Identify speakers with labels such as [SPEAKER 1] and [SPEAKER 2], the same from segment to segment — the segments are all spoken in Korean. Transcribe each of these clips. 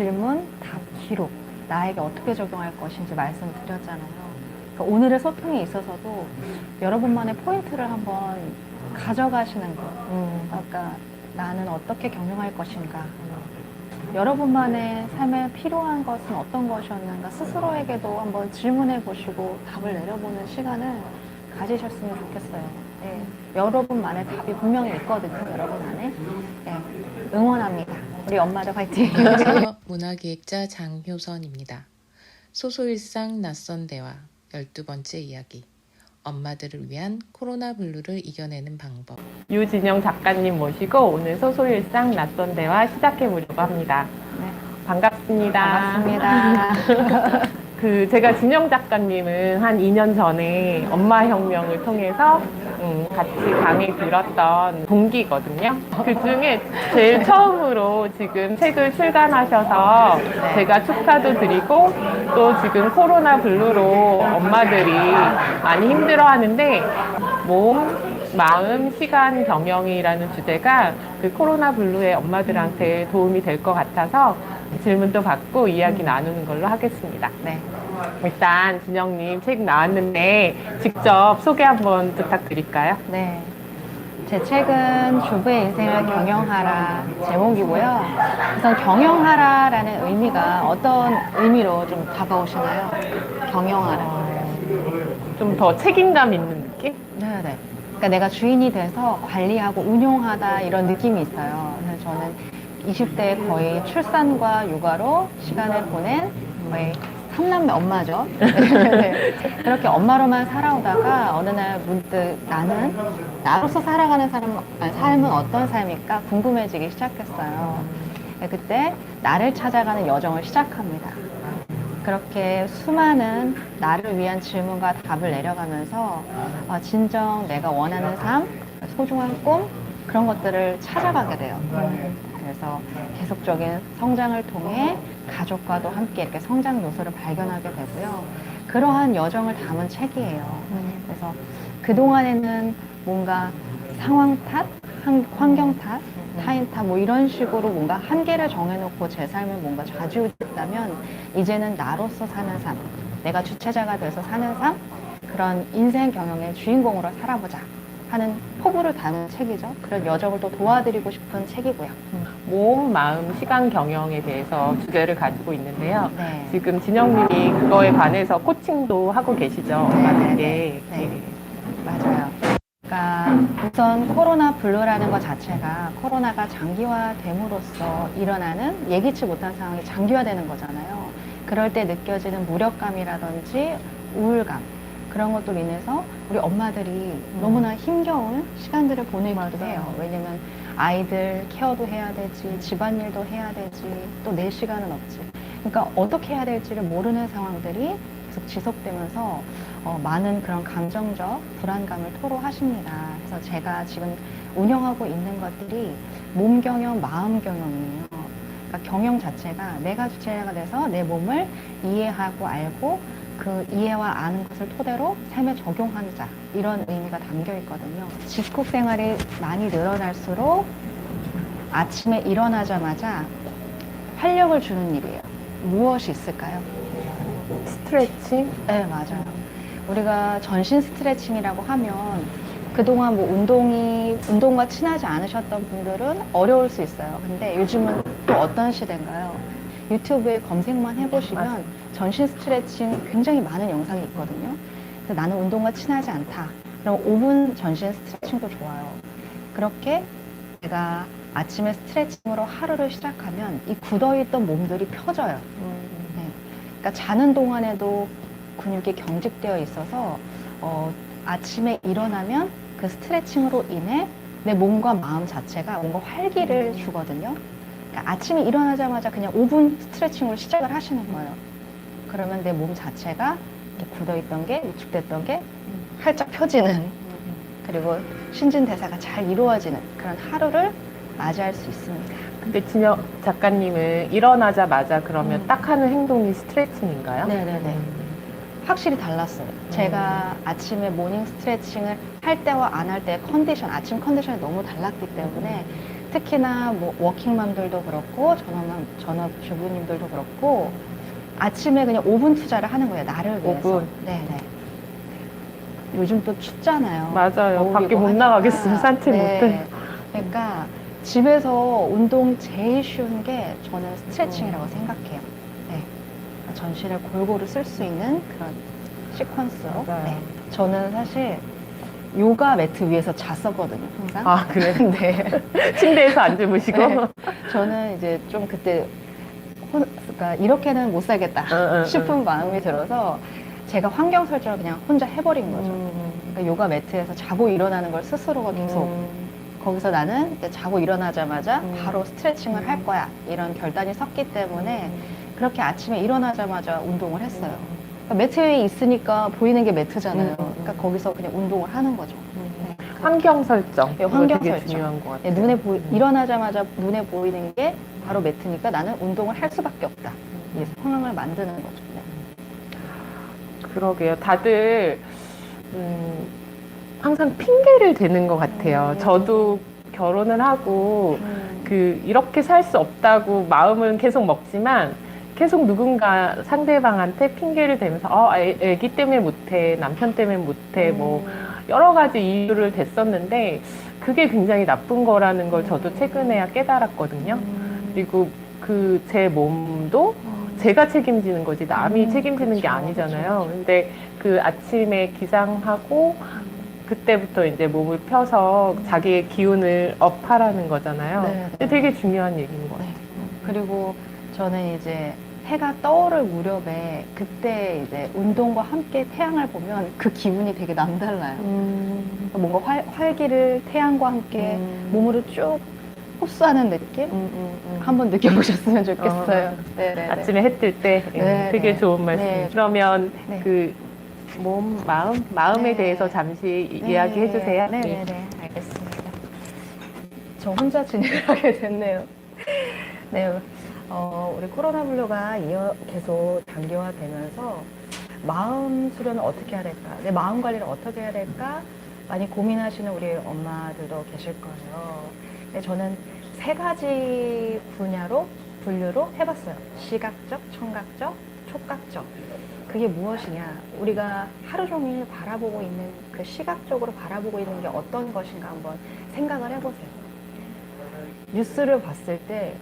[SPEAKER 1] 질문, 답, 기록. 나에게 어떻게 적용할 것인지 말씀드렸잖아요. 그러니까 오늘의 소통에 있어서도 여러분만의 포인트를 한번 가져가시는 거. 그러니까 나는 어떻게 경영할 것인가. 여러분만의 삶에 필요한 것은 어떤 것이었는가 스스로에게도 한번 질문해 보시고 답을 내려보는 시간을 가지셨으면 좋겠어요. 네. 여러분만의 답이 분명히 있거든요. 여러분 안에. 네. 응원합니다. 우리 엄마들 화이팅!
[SPEAKER 2] 문화기획자 장효선입니다. 소소일상 낯선 대화 12번째 이야기. 엄마들을 위한 코로나 블루를 이겨내는 방법.
[SPEAKER 3] 유진영 작가님 모시고 오늘 소소일상 낯선 대화 시작해 보려고 합니다.
[SPEAKER 1] 네.
[SPEAKER 3] 반갑습니다.
[SPEAKER 1] 반갑습니다.
[SPEAKER 3] 제가 진영 작가님은 한 2년 전에 엄마혁명을 통해서 같이 강의 들었던 동기거든요. 그 중에 제일 처음으로 지금 책을 출간하셔서 제가 축하도 드리고 또 지금 코로나 블루로 엄마들이 많이 힘들어 하는데 몸, 마음, 시간, 경영이라는 주제가 그 코로나 블루의 엄마들한테 도움이 될 것 같아서 질문도 받고 이야기 나누는 걸로 하겠습니다.
[SPEAKER 1] 네.
[SPEAKER 3] 일단 진영님 책 나왔는데 직접 소개 한번 부탁드릴까요?
[SPEAKER 1] 네. 제 책은 주부의 인생을 경영하라 제목이고요. 우선 경영하라라는 의미가 어떤 의미로 좀 다가오시나요? 경영하라.
[SPEAKER 3] 좀 더 책임감 있는 느낌?
[SPEAKER 1] 네네. 그러니까 내가 주인이 돼서 관리하고 운용하다 이런 느낌이 있어요. 그래서 저는 20대에 거의 출산과 육아로 시간을 보낸 거의 3남매 엄마죠. 네. 그렇게 엄마로만 살아오다가 어느 날 문득 나로서 살아가는 삶은 어떤 삶일까 궁금해지기 시작했어요. 그때 나를 찾아가는 여정을 시작합니다. 그렇게 수많은 나를 위한 질문과 답을 내려가면서 진정 내가 원하는 삶, 소중한 꿈 그런 것들을 찾아가게 돼요. 그래서 계속적인 성장을 통해 가족과도 함께 이렇게 성장 요소를 발견하게 되고요. 그러한 여정을 담은 책이에요. 그래서 그동안에는 뭔가 상황 탓, 환경 탓, 타인 탓, 뭐 이런 식으로 뭔가 한계를 정해놓고 제 삶을 뭔가 좌지우지했다면 이제는 나로서 사는 삶, 내가 주체자가 돼서 사는 삶, 그런 인생 경영의 주인공으로 살아보자 하는 포부를 담은 책이죠. 그런 여정을 또 도와드리고 싶은 책이고요.
[SPEAKER 3] 몸, 마음, 시간, 경영에 대해서 주제를 가지고 있는데요.
[SPEAKER 1] 네.
[SPEAKER 3] 지금 진영님이 그거에 관해서 코칭도 하고 계시죠? 엄마들께.
[SPEAKER 1] 네. 맞아요. 그러니까 우선 코로나 블루라는 것 자체가 코로나가 장기화됨으로써 일어나는 예기치 못한 상황이 장기화되는 거잖아요. 그럴 때 느껴지는 무력감이라든지 우울감 그런 것들로 인해서 우리 엄마들이 너무나 힘겨운 시간들을 보내기도 해요. 왜냐면 아이들 케어도 해야 되지, 집안일도 해야 되지, 또 내 시간은 없지. 그러니까 어떻게 해야 될지를 모르는 상황들이 계속 지속되면서 많은 그런 감정적 불안감을 토로하십니다. 그래서 제가 지금 운영하고 있는 것들이 몸 경영, 마음 경영이에요. 그러니까 경영 자체가 내가 주체가 돼서 내 몸을 이해하고 알고 그 이해와 아는 것을 토대로 삶에 적용하자 이런 의미가 담겨 있거든요. 집콕 생활이 많이 늘어날수록 아침에 일어나자마자 활력을 주는 일이에요. 무엇이 있을까요?
[SPEAKER 3] 스트레칭?
[SPEAKER 1] 네, 맞아요. 우리가 전신 스트레칭이라고 하면 그동안 뭐 운동과 친하지 않으셨던 분들은 어려울 수 있어요. 근데 요즘은 또 어떤 시대인가요? 유튜브에 검색만 해보시면 전신 스트레칭 굉장히 많은 영상이 있거든요. 그래서 나는 운동과 친하지 않다. 그럼 5분 전신 스트레칭도 좋아요. 그렇게 제가 아침에 스트레칭으로 하루를 시작하면 이 굳어있던 몸들이 펴져요. 네. 그러니까 자는 동안에도 근육이 경직되어 있어서 아침에 일어나면 그 스트레칭으로 인해 내 몸과 마음 자체가 뭔가 활기를 주거든요. 그러니까 아침에 일어나자마자 그냥 5분 스트레칭으로 시작을 하시는 거예요. 그러면 내 몸 자체가 이렇게 굳어있던 게 위축됐던 게 활짝 펴지는 그리고 신진대사가 잘 이루어지는 그런 하루를 맞이할 수 있습니다.
[SPEAKER 3] 근데 진영 작가님은 일어나자마자 그러면 딱 하는 행동이 스트레칭인가요?
[SPEAKER 1] 네네네. 확실히 달랐어요. 제가 아침에 모닝 스트레칭을 할 때와 안 할 때의 컨디션, 아침 컨디션이 너무 달랐기 때문에 특히나 뭐 워킹맘들도 그렇고 전업주부님들도 그렇고 아침에 그냥 5분 투자를 하는 거예요. 나를 위해서.
[SPEAKER 3] 5분.
[SPEAKER 1] 네네. 요즘 또 춥잖아요.
[SPEAKER 3] 맞아요.
[SPEAKER 1] 겨울이고
[SPEAKER 3] 밖에 못
[SPEAKER 1] 하니까.
[SPEAKER 3] 나가겠어요. 산책 못해.
[SPEAKER 1] 그러니까 집에서 운동 제일 쉬운 게 저는 스트레칭이라고 생각해요. 네. 전신을 골고루 쓸 수 있는 그런 시퀀스로.
[SPEAKER 3] 맞아요.
[SPEAKER 1] 네. 저는 사실 요가 매트 위에서 잤었거든요, 항상.
[SPEAKER 3] 아, 그래요?
[SPEAKER 1] 네.
[SPEAKER 3] 침대에서 안 주무시고?
[SPEAKER 1] 네. 저는 이제 좀 그때 그러니까 이렇게는 못 살겠다 싶은 마음이 들어서 제가 환경 설정을 그냥 혼자 해버린 거죠. 그러니까 요가 매트에서 자고 일어나는 걸 스스로가 계속 거기서 나는 이제 자고 일어나자마자 바로 스트레칭을 할 거야 이런 결단이 섰기 때문에 그렇게 아침에 일어나자마자 운동을 했어요. 그러니까 매트 위에 있으니까 보이는 게 매트잖아요. 그러니까 거기서 그냥 운동을 하는 거죠. 네.
[SPEAKER 3] 환경 설정.
[SPEAKER 1] 네, 환경
[SPEAKER 3] 그거 되게
[SPEAKER 1] 설정.
[SPEAKER 3] 중요한 것 같아요.
[SPEAKER 1] 네, 일어나자마자 눈에 보이는 게 바로 매트니까 나는 운동을 할 수밖에 없다. 이 상황을 만드는 거죠. 네.
[SPEAKER 3] 그러게요. 다들 항상 핑계를 대는 것 같아요. 저도 결혼을 하고 이렇게 살 수 없다고 마음은 계속 먹지만 계속 누군가 상대방한테 핑계를 대면서 애기 때문에 못해, 남편 때문에 못해, 뭐 여러 가지 이유를 댔었는데 그게 굉장히 나쁜 거라는 걸 저도 최근에야 깨달았거든요. 그리고 제 몸도 제가 책임지는 거지 남이 책임지는
[SPEAKER 1] 그쵸,
[SPEAKER 3] 게 아니잖아요.
[SPEAKER 1] 그쵸.
[SPEAKER 3] 근데 그 아침에 기상하고 그때부터 이제 몸을 펴서 자기의 기운을 업하라는 거잖아요.
[SPEAKER 1] 네,
[SPEAKER 3] 근데 되게 중요한 얘기인 것
[SPEAKER 1] 네.
[SPEAKER 3] 같아요.
[SPEAKER 1] 그리고 저는 이제 해가 떠오를 무렵에 그때 이제 운동과 함께 태양을 보면 그 기분이 되게 남달라요. 뭔가 활기를 태양과 함께 몸으로 쭉 흡수하는 느낌? 한번 느껴보셨으면 좋겠어요. 네네네.
[SPEAKER 3] 아침에 해 뜰 때
[SPEAKER 1] 네,
[SPEAKER 3] 되게
[SPEAKER 1] 네.
[SPEAKER 3] 좋은 말씀.
[SPEAKER 1] 네.
[SPEAKER 3] 그러면
[SPEAKER 1] 네.
[SPEAKER 3] 그 마음에
[SPEAKER 1] 네.
[SPEAKER 3] 대해서 잠시
[SPEAKER 1] 네.
[SPEAKER 3] 이야기해 주세요.
[SPEAKER 1] 네네네. 알겠습니다. 저 혼자 진행을 하게 됐네요. 네. 우리 코로나 블루가 계속 단기화되면서 마음 수련을 어떻게 해야 될까? 내 마음 관리를 어떻게 해야 될까? 많이 고민하시는 우리 엄마들도 계실 거예요. 근데 저는 3가지 분류로 해봤어요. 시각적, 청각적, 촉각적. 그게 무엇이냐? 우리가 하루 종일 바라보고 있는 그 시각적으로 바라보고 있는 게 어떤 것인가 한번 생각을 해보세요. 뉴스를 봤을 때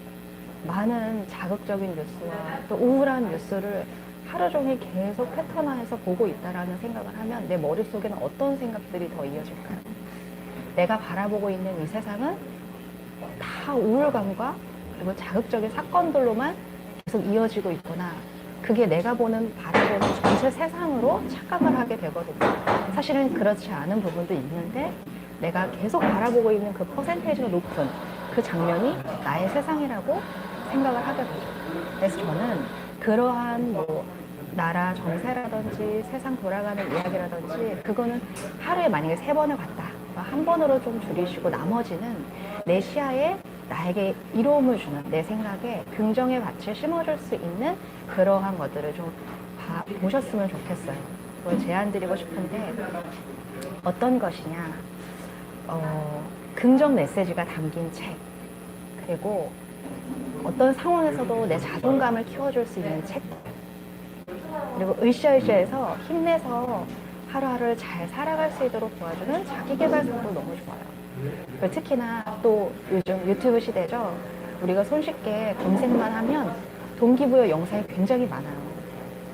[SPEAKER 1] 많은 자극적인 뉴스와 또 우울한 뉴스를 하루 종일 계속 패턴화해서 보고 있다라는 생각을 하면 내 머릿속에는 어떤 생각들이 더 이어질까요? 내가 바라보고 있는 이 세상은 다 우울감과 그리고 자극적인 사건들로만 계속 이어지고 있구나. 그게 내가 바라보는 전체 세상으로 착각을 하게 되거든요. 사실은 그렇지 않은 부분도 있는데 내가 계속 바라보고 있는 그 퍼센테이지가 높은 그 장면이 나의 세상이라고 생각을 하게 되죠. 그래서 저는 그러한 나라 정세라든지 세상 돌아가는 이야기라든지 그거는 하루에 만약에 3번을 봤다. 1번으로 좀 줄이시고 나머지는 내 시야에 나에게 이로움을 주는 내 생각에 긍정의 밭을 심어줄 수 있는 그러한 것들을 좀 보셨으면 좋겠어요. 그걸 제안드리고 싶은데 어떤 것이냐 긍정 메시지가 담긴 책 그리고 어떤 상황에서도 내 자존감을 키워줄 수 있는 책 그리고 으쌰으쌰해서 힘내서 하루하루를 잘 살아갈 수 있도록 도와주는 자기계발서도 너무 좋아요. 특히나 또 요즘 유튜브 시대죠. 우리가 손쉽게 검색만 하면 동기부여 영상이 굉장히 많아요.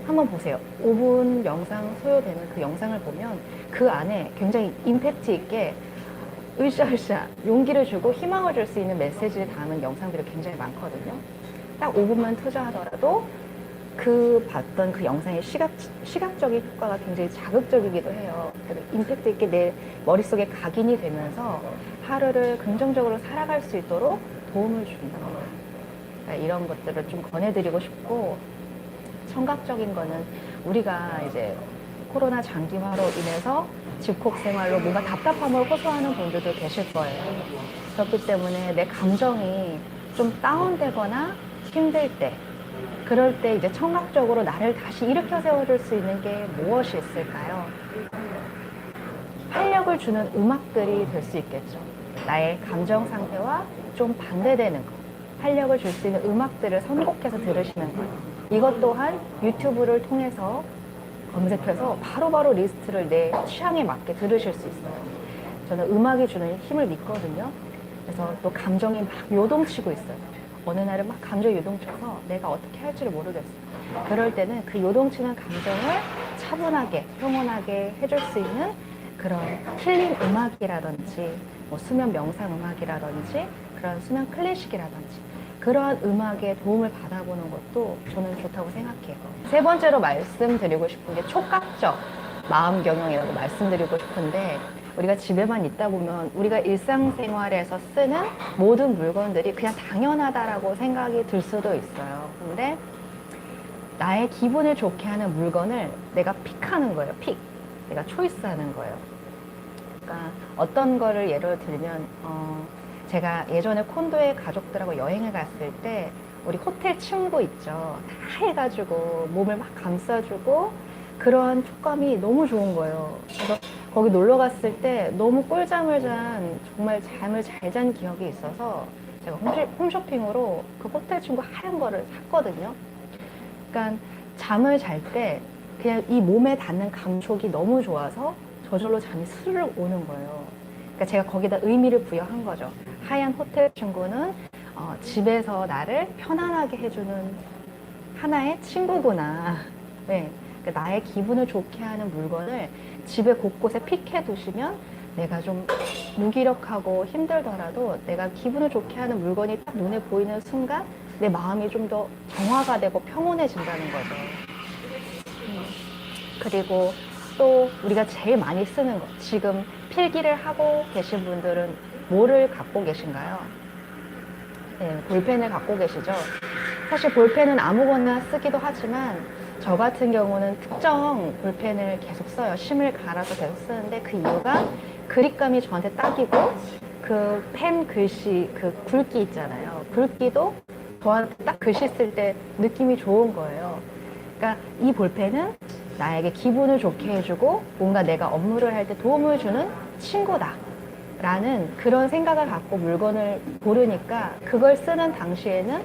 [SPEAKER 1] 한번 보세요. 5분 영상 소요되는 그 영상을 보면 그 안에 굉장히 임팩트 있게 으쌰으쌰 용기를 주고 희망을 줄 수 있는 메시지를 담은 영상들이 굉장히 많거든요. 딱 5분만 투자하더라도 봤던 그 영상의 시각적인 효과가 굉장히 자극적이기도 해요. 그래서 임팩트 있게 내 머릿속에 각인이 되면서 하루를 긍정적으로 살아갈 수 있도록 도움을 준다. 그러니까 이런 것들을 좀 권해드리고 싶고, 청각적인 거는 우리가 이제 코로나 장기화로 인해서 집콕 생활로 뭔가 답답함을 호소하는 분들도 계실 거예요. 그렇기 때문에 내 감정이 좀 다운되거나 힘들 때, 그럴 때 이제 청각적으로 나를 다시 일으켜 세워줄 수 있는 게 무엇이 있을까요? 활력을 주는 음악들이 될 수 있겠죠. 나의 감정 상태와 좀 반대되는 거, 활력을 줄 수 있는 음악들을 선곡해서 들으시는 거예요. 이것 또한 유튜브를 통해서 검색해서 바로바로 리스트를 내 취향에 맞게 들으실 수 있어요. 저는 음악이 주는 힘을 믿거든요. 그래서 또 감정이 막 요동치고 있어요. 어느 날은 막 감정이 요동쳐서 내가 어떻게 할지를 모르겠어요. 그럴 때는 그 요동치는 감정을 차분하게, 평온하게 해줄 수 있는 그런 힐링 음악이라든지, 뭐 수면 명상 음악이라든지, 그런 수면 클래식이라든지, 그러한 음악에 도움을 받아보는 것도 저는 좋다고 생각해요. 세 번째로 말씀드리고 싶은 게 촉각적 마음 경영이라고 말씀드리고 싶은데, 우리가 집에만 있다 보면 우리가 일상생활에서 쓰는 모든 물건들이 그냥 당연하다라고 생각이 들 수도 있어요. 근데 나의 기분을 좋게 하는 물건을 내가 픽하는 거예요. 픽. 내가 초이스하는 거예요. 그러니까 어떤 거를 예를 들면 제가 예전에 콘도에 가족들하고 여행을 갔을 때 우리 호텔 침구 있죠. 다 해가지고 몸을 막 감싸주고 그런 촉감이 너무 좋은 거예요. 그래서 거기 놀러 갔을 때 너무 꿀잠을 잔, 정말 잠을 잘 잔 기억이 있어서 제가 홈쇼핑으로 그 호텔 침구 하얀 거를 샀거든요. 그러니까 잠을 잘 때 그냥 이 몸에 닿는 감촉이 너무 좋아서 저절로 잠이 스르륵 오는 거예요. 그러니까 제가 거기다 의미를 부여한 거죠. 하얀 호텔 친구는 집에서 나를 편안하게 해주는 하나의 친구구나. 네. 그러니까 나의 기분을 좋게 하는 물건을 집에 곳곳에 픽해 두시면 내가 좀 무기력하고 힘들더라도 내가 기분을 좋게 하는 물건이 딱 눈에 보이는 순간 내 마음이 좀 더 정화가 되고 평온해진다는 거죠. 그리고 또 우리가 제일 많이 쓰는 것, 지금 필기를 하고 계신 분들은 뭐를 갖고 계신가요? 네, 볼펜을 갖고 계시죠? 사실 볼펜은 아무거나 쓰기도 하지만 저 같은 경우는 특정 볼펜을 계속 써요. 심을 갈아서 계속 쓰는데 그 이유가 그립감이 저한테 딱이고 그 펜 글씨, 그 굵기 있잖아요. 굵기도 저한테 딱 글씨 쓸 때 느낌이 좋은 거예요. 그러니까 이 볼펜은 나에게 기분을 좋게 해주고 뭔가 내가 업무를 할 때 도움을 주는 친구다 라는 그런 생각을 갖고 물건을 고르니까 그걸 쓰는 당시에는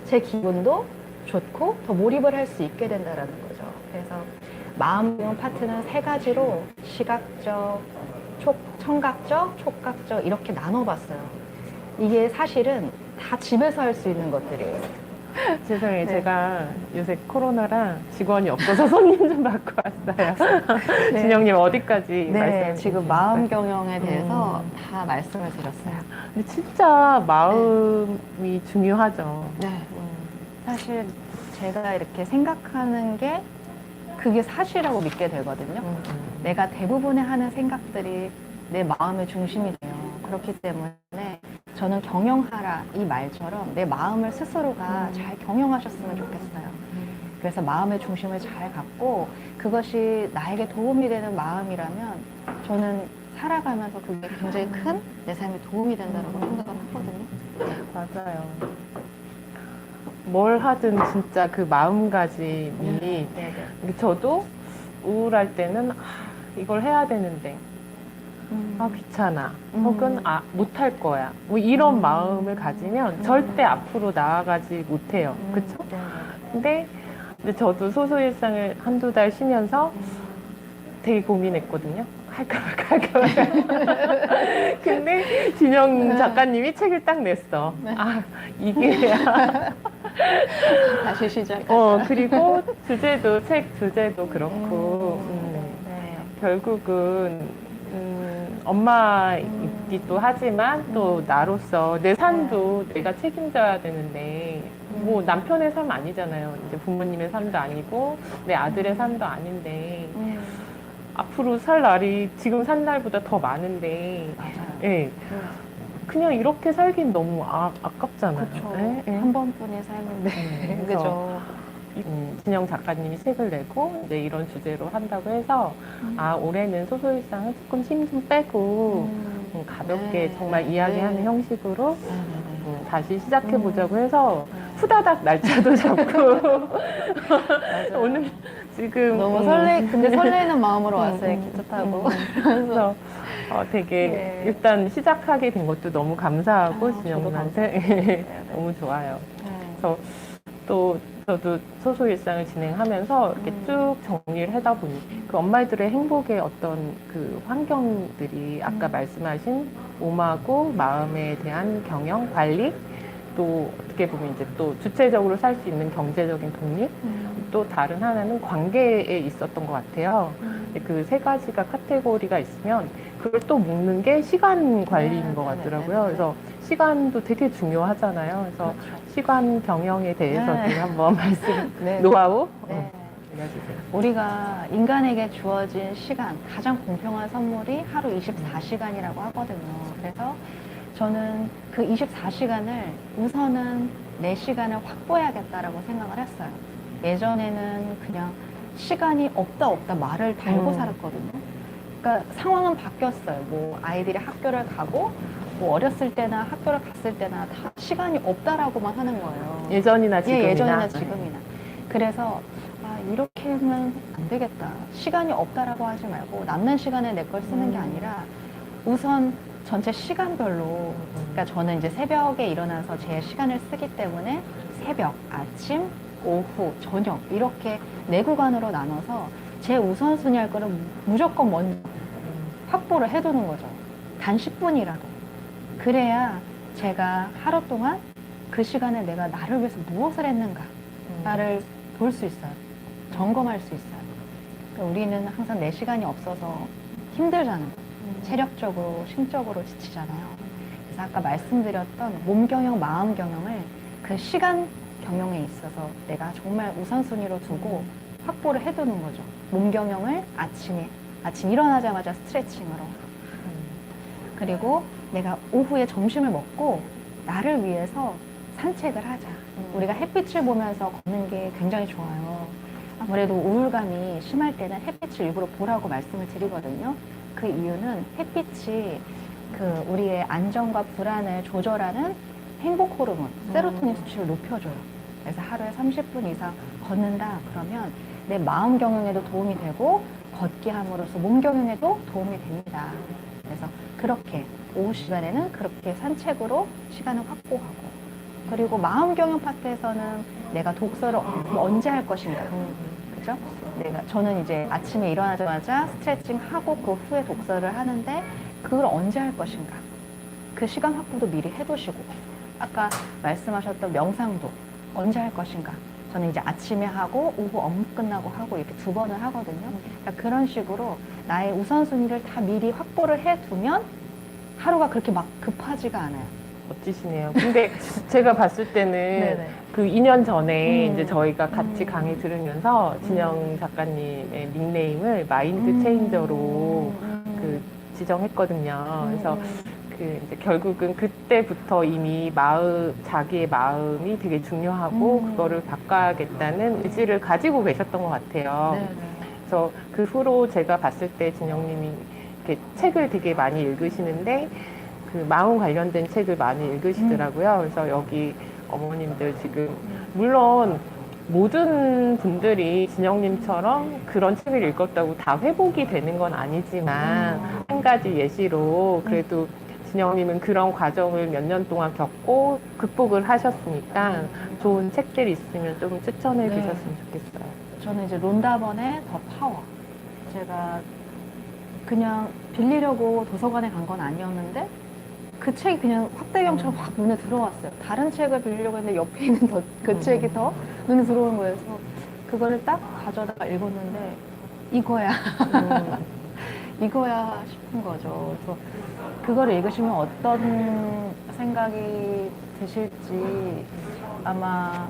[SPEAKER 1] 제 기분도 좋고 더 몰입을 할 수 있게 된다는 거죠. 그래서 마음 경영 파트는 세 가지로 시각적, 청각적, 촉각적 이렇게 나눠봤어요. 이게 사실은 다 집에서 할 수 있는 것들이에요.
[SPEAKER 3] 죄송해요.
[SPEAKER 1] 네.
[SPEAKER 3] 제가 요새 코로나라 직원이 없어서 손님 좀 받고 왔어요.
[SPEAKER 1] 네.
[SPEAKER 3] 진영님 어디까지
[SPEAKER 1] 네,
[SPEAKER 3] 말씀해
[SPEAKER 1] 지금
[SPEAKER 3] 주실까요?
[SPEAKER 1] 마음 경영에 대해서 다 말씀을 드렸어요.
[SPEAKER 3] 근데 진짜 마음이 중요하죠.
[SPEAKER 1] 네. 사실 제가 이렇게 생각하는 게 그게 사실이라고 믿게 되거든요. 내가 대부분의 하는 생각들이 내 마음의 중심이 돼요. 그렇기 때문에 저는 경영하라 이 말처럼 내 마음을 스스로가 잘 경영하셨으면 좋겠어요. 그래서 마음의 중심을 잘 갖고 그것이 나에게 도움이 되는 마음이라면 저는 살아가면서 그게 굉장히 큰 내 삶에 도움이 된다고 생각을 하거든요.
[SPEAKER 3] 맞아요. 뭘 하든 진짜 그 마음가짐이
[SPEAKER 1] 네네.
[SPEAKER 3] 저도 우울할 때는 이걸 해야 되는데 귀찮아 혹은 못할 거야 뭐 이런 마음을 가지면 절대 앞으로 나아가지 못해요. 그쵸? 근데 저도 소소일상을 한두 달 쉬면서 되게 고민했거든요. 할까 말까. 근데 진영 작가님이 책을 딱 냈어. 이게
[SPEAKER 1] 다시 시작.
[SPEAKER 3] 그리고 책 주제도 그렇고 결국은 엄마이기도 하지만 또 나로서 내 삶도 내가 책임져야 되는데 뭐 남편의 삶 아니잖아요. 이제 부모님의 삶도 아니고 내 아들의 삶도 아닌데 앞으로 살 날이 지금 산 날보다 더 많은데
[SPEAKER 1] 맞아요.
[SPEAKER 3] 예. 그냥 이렇게 살긴 너무 아깝잖아요.
[SPEAKER 1] 그렇죠.
[SPEAKER 3] 예, 예.
[SPEAKER 1] 한 번뿐인 삶인데. 그죠.
[SPEAKER 3] 진영 작가님이 책을 내고 이제 이런 주제로 한다고 해서 올해는 소소일상을 조금 힘 좀 빼고 가볍게
[SPEAKER 1] 네.
[SPEAKER 3] 정말 이야기하는
[SPEAKER 1] 네.
[SPEAKER 3] 형식으로 다시 시작해 보자고 해서 후다닥 날짜도 잡고 오늘 지금
[SPEAKER 1] 너무 근데 설레이는 마음으로 왔어요. 기차 타고.
[SPEAKER 3] 그래서 되게
[SPEAKER 1] 네.
[SPEAKER 3] 일단 시작하게 된 것도 너무 감사하고
[SPEAKER 1] 저도
[SPEAKER 3] 진영님한테 너무 좋아요.
[SPEAKER 1] 네.
[SPEAKER 3] 그래서 또 저도 소소 일상을 진행하면서 이렇게 쭉 정리를 하다 보니 그 엄마들의 행복의 어떤 그 환경들이 아까 말씀하신 몸하고 마음에 대한 경영, 관리, 또 어떻게 보면 이제 또 주체적으로 살 수 있는 경제적인 독립, 또 다른 하나는 관계에 있었던 것 같아요. 그 세 가지가 카테고리가 있으면 그걸 또 묶는 게 시간 관리인 것 같더라고요. 그래서 시간도 되게 중요하잖아요. 그래서
[SPEAKER 1] 그렇죠.
[SPEAKER 3] 시간 경영에 대해서
[SPEAKER 1] 네.
[SPEAKER 3] 한번 말씀,
[SPEAKER 1] 네.
[SPEAKER 3] 노하우
[SPEAKER 1] 네.
[SPEAKER 3] 알려주세요.
[SPEAKER 1] 우리가 인간에게 주어진 시간, 가장 공평한 선물이 하루 24시간이라고 하거든요. 그래서 저는 그 24시간을 우선은 내 시간을 확보해야겠다라고 생각을 했어요. 예전에는 그냥 시간이 없다 말을 달고 살았거든요. 그러니까 상황은 바뀌었어요. 뭐 아이들이 학교를 가고 뭐 어렸을 때나 학교를 갔을 때나 다 시간이 없다라고만 하는 거예요.
[SPEAKER 3] 예전이나 지금이나.
[SPEAKER 1] 예, 예전이나 지금이나. 그래서 이렇게는 안 되겠다. 시간이 없다라고 하지 말고 남는 시간에 내 걸 쓰는 게 아니라 우선 전체 시간별로, 그러니까 저는 이제 새벽에 일어나서 제 시간을 쓰기 때문에 새벽, 아침, 오후, 저녁 이렇게 네 구간으로 나눠서 제 우선순위 할 거를 무조건 먼저 확보를 해두는 거죠. 단 10분이라도. 그래야 제가 하루 동안 그 시간에 내가 나를 위해서 무엇을 했는가 나를 볼 수 있어요. 점검할 수 있어요. 그러니까 우리는 항상 내 시간이 없어서 힘들잖아요. 체력적으로, 심적으로 지치잖아요. 그래서 아까 말씀드렸던 몸 경영, 마음 경영을 그 시간 경영에 있어서 내가 정말 우선순위로 두고 확보를 해두는 거죠. 몸 경영을 아침 일어나자마자 스트레칭으로. 그리고 내가 오후에 점심을 먹고 나를 위해서 산책을 하자. 우리가 햇빛을 보면서 걷는 게 굉장히 좋아요. 아무래도 우울감이 심할 때는 햇빛을 일부러 보라고 말씀을 드리거든요. 그 이유는 햇빛이 그 우리의 안정과 불안을 조절하는 행복 호르몬, 세로토닌 수치를 높여줘요. 그래서 하루에 30분 이상 걷는다 그러면 내 마음 경영에도 도움이 되고 걷기 함으로써 몸 경영에도 도움이 됩니다. 그래서 그렇게 오후 시간에는 그렇게 산책으로 시간을 확보하고, 그리고 마음 경영 파트에서는 내가 독서를 언제 할 것인가, 그죠? 저는 이제 아침에 일어나자마자 스트레칭 하고 그 후에 독서를 하는데 그걸 언제 할 것인가, 그 시간 확보도 미리 해두시고, 아까 말씀하셨던 명상도 언제 할 것인가, 저는 이제 아침에 하고 오후 업무 끝나고 하고 이렇게 두 번을 하거든요. 그러니까 그런 식으로 나의 우선순위를 다 미리 확보를 해두면 하루가 그렇게 막 급하지가 않아요.
[SPEAKER 3] 멋지시네요. 근데 제가 봤을 때는
[SPEAKER 1] 네네.
[SPEAKER 3] 그 2년 전에 이제 저희가 같이 강의 들으면서 진영 작가님의 닉네임을 마인드 체인저로 그 지정했거든요. 그래서 그 이제 결국은 그때부터 이미 자기의 마음이 되게 중요하고 그거를 바꿔야겠다는 의지를 가지고 계셨던 것 같아요.
[SPEAKER 1] 네네.
[SPEAKER 3] 그래서 그 후로 제가 봤을 때 진영님이 이렇게 책을 되게 많이 읽으시는데 그 마음 관련된 책을 많이 읽으시더라고요. 그래서 여기 어머님들 지금 물론 모든 분들이 진영님처럼 그런 책을 읽었다고 다 회복이 되는 건 아니지만 한 가지 예시로 그래도 진영님은 그런 과정을 몇 년 동안 겪고 극복을 하셨으니까 좋은 책들이 있으면 좀 추천해
[SPEAKER 1] 네.
[SPEAKER 3] 주셨으면 좋겠어요.
[SPEAKER 1] 저는 이제 론다번의 더 파워. 제가 그냥 빌리려고 도서관에 간 건 아니었는데 그 책이 그냥 확대경처럼 확 눈에 들어왔어요. 다른 책을 빌리려고 했는데 옆에 있는 그 책이 더 눈에 들어오는 거예요. 그래서 그거를 딱 가져다가 읽었는데 이거야. 이거야 싶은 거죠. 그래서 그거를 읽으시면 어떤 생각이 드실지 아마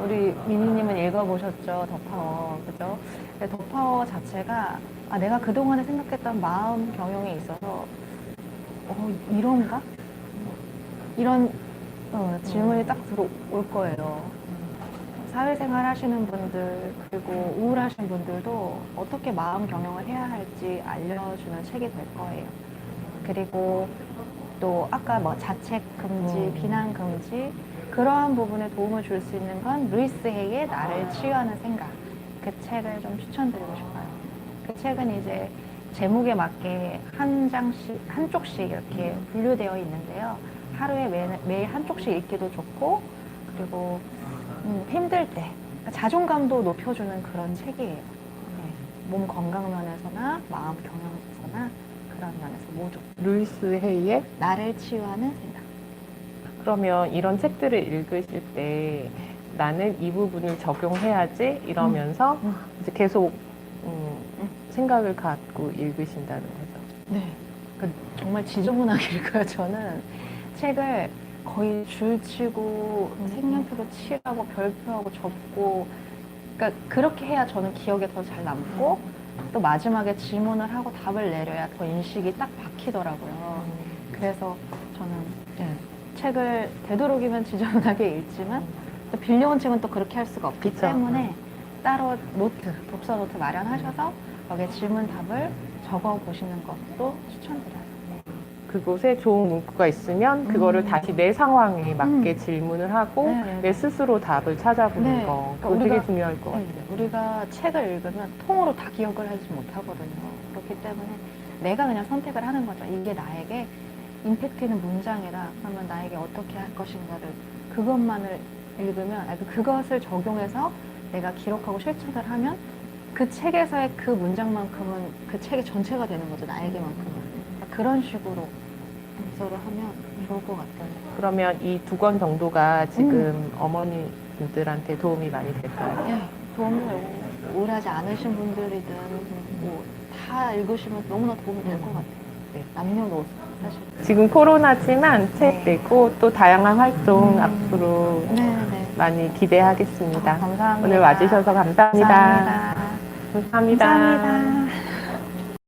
[SPEAKER 1] 우리 미니님은 읽어보셨죠? 더 파워. 그죠? 근데 더 파워 자체가 내가 그동안에 생각했던 마음 경영에 있어서 이런가? 이런 질문이 딱 들어올 거예요. 사회생활 하시는 분들 그리고 우울하신 분들도 어떻게 마음 경영을 해야 할지 알려주는 책이 될 거예요. 그리고 또 아까 뭐 자책 금지, 비난 금지 그러한 부분에 도움을 줄 수 있는 건 루이스 헤이의 나를 치유하는 생각, 그 책을 좀 추천드리고 싶어요. 그 책은 이제 제목에 맞게 한 장씩, 한쪽씩 이렇게 분류되어 있는데요. 하루에 매일 한쪽씩 읽기도 좋고, 그리고 힘들 때 자존감도 높여주는 그런 책이에요. 네. 몸 건강 면에서나 마음 경영에서나 그런 면에서 모두.
[SPEAKER 3] 루이스 헤이의
[SPEAKER 1] 나를 치유하는 생각.
[SPEAKER 3] 그러면 이런 책들을 읽으실 때 나는 이 부분을 적용해야지 이러면서 이제 계속 생각을 갖고 읽으신다는 거죠.
[SPEAKER 1] 네. 정말 지저분하게 읽어요. 저는 책을 거의 줄치고 색연필로 칠하고 별표하고 접고, 그러니까 그렇게 해야 저는 기억에 더 잘 남고, 또 마지막에 질문을 하고 답을 내려야 더 인식이 딱 박히더라고요. 그래서 저는 책을 되도록이면 지저분하게 읽지만 또 빌려온 책은 또 그렇게 할 수가 없기
[SPEAKER 3] 그쵸.
[SPEAKER 1] 때문에 따로 노트, 독서 노트 마련하셔서 거기에 질문 답을 적어 보시는 것도 추천드려요.
[SPEAKER 3] 그곳에 좋은 문구가 있으면 그거를 다시 내 상황에 맞게 질문을 하고
[SPEAKER 1] 네.
[SPEAKER 3] 내 스스로 답을 찾아보는
[SPEAKER 1] 네.
[SPEAKER 3] 거.
[SPEAKER 1] 그러니까
[SPEAKER 3] 그거 되게
[SPEAKER 1] 우리가
[SPEAKER 3] 중요할 것 같아요.
[SPEAKER 1] 우리가 책을 읽으면 통으로 다 기억을 하지 못하거든요. 그렇기 때문에 내가 그냥 선택을 하는 거죠. 이게 나에게 임팩트 있는 문장이다. 그러면 나에게 어떻게 할 것인가를 그것만을 읽으면, 그것을 적용해서 내가 기록하고 실천을 하면 그 책에서의 그 문장만큼은 그 책의 전체가 되는 거죠. 나에게만큼은. 그런 식으로 독서를 하면 좋을 것 같아요.
[SPEAKER 3] 그러면 이 2권 정도가 지금 어머니들한테 도움이 많이 될까요?
[SPEAKER 1] 예, 도움이 되고, 우울하지 않으신 분들이든 뭐 다 읽으시면 너무나 도움이 될 것 같아요.
[SPEAKER 3] 네.
[SPEAKER 1] 남녀노소 사실.
[SPEAKER 3] 지금 코로나지만 책
[SPEAKER 1] 네.
[SPEAKER 3] 내고 또 다양한 활동 앞으로
[SPEAKER 1] 네네.
[SPEAKER 3] 많이 기대하겠습니다.
[SPEAKER 1] 감사합니다.
[SPEAKER 3] 오늘 와주셔서 감사합니다.
[SPEAKER 1] 감사합니다.
[SPEAKER 3] 감사합니다.
[SPEAKER 1] 감사합니다.